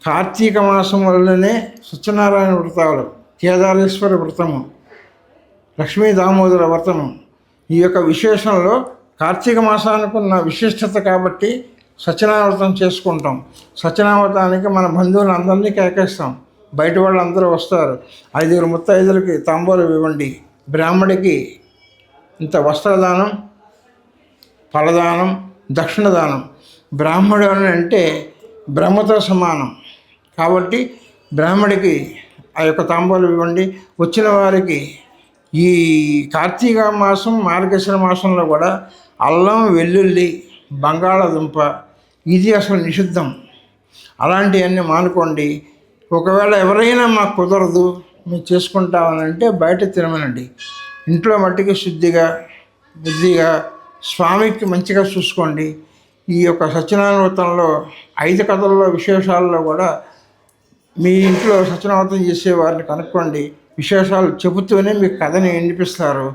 కార్తీక మాసం వల్లనే సత్యనారాయణ వ్రతాలు, కేదారేశ్వర వ్రతము, లక్ష్మీ దామోదర వ్రతము, ఈ యొక్క విశేషంలో కార్తీక మాసానికి ఉన్న విశిష్టత కాబట్టి సత్యనారాయణ వ్రతం చేసుకుంటాం. సత్యనారాయణ వ్రతానికి మన బంధువులు అందరినీ కేకేస్తాం. బయట వాళ్ళు అందరూ వస్తారు. 5 ముత్తైదులకి తాంబూలం ఇవ్వండి, బ్రాహ్మడికి ఇంత వస్త్రదానం, ఫలదానం, దక్షిణదానం. బ్రాహ్మడు అని అంటే బ్రహ్మతో సమానం కాబట్టి బ్రాహ్మడికి ఆ యొక్క తాంబూలం ఇవ్వండి. వచ్చిన వారికి ఈ కార్తీక మాసం, మార్గశిర మాసంలో కూడా అల్లం, వెల్లుల్లి, బంగాళాదుంప ఇది అసలు నిషిద్ధం. అలాంటివన్నీ మానుకోండి. ఒకవేళ ఎవరైనా మాకు కుదరదు మేము చేసుకుంటామని అంటే బయట తినమనండి. ఇంట్లో మట్టికి శుద్ధిగా, బుద్ధిగా స్వామికి మంచిగా చూసుకోండి. ఈ యొక్క సత్యనారాయణ వ్రతంలో 5 కథల్లో విశేషాల్లో కూడా మీ ఇంట్లో సత్యనారాయణ వ్రతం చేసే వారిని కనుక్కోండి. విశేషాలు చెబుతూనే మీకు కథని వినిపిస్తారు.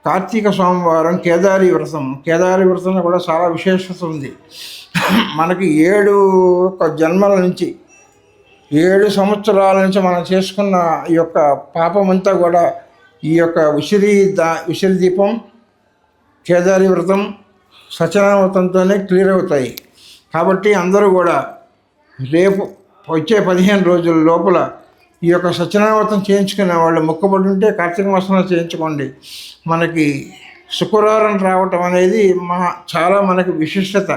కార్తీక సోమవారం కేదారి వ్రతం. కేదారి వ్రతంలో కూడా చాలా విశేషత ఉంది. మనకి 7 జన్మల నుంచి 7 సంవత్సరాల నుంచి మనం చేసుకున్న ఈ యొక్క పాపమంతా కూడా ఈ యొక్క ఉసిరి దీపం, కేదారి వ్రతం, సత్యనారాయణ వ్రతంతోనే క్లియర్ అవుతాయి. కాబట్టి అందరూ కూడా రేపు వచ్చే 15 రోజుల లోపల ఈ యొక్క సత్యనారాయణ వ్రతం చేయించుకునే వాళ్ళు మొక్కుబడి ఉంటే కార్తీక మాసంలో చేయించుకోండి. మనకి శుక్రవారం రావటం అనేది చాలా మనకి విశిష్టత.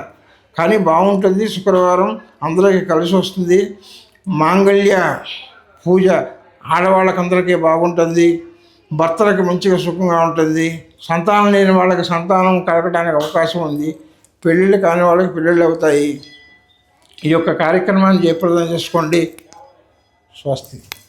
కానీ బాగుంటుంది. శుక్రవారం అందరికీ కలిసి వస్తుంది. మాంగళ్య పూజ ఆడవాళ్ళకందరికీ బాగుంటుంది. భర్తలకు మంచిగా సుఖంగా ఉంటుంది. సంతానం లేని వాళ్ళకి సంతానం కలగడానికి అవకాశం ఉంది. పెళ్ళిళ్ళు కాని వాళ్ళకి పెళ్ళిళ్ళు అవుతాయి. ఈ యొక్క కార్యక్రమాన్ని జయప్రదం చేసుకోండి. స్వస్తి.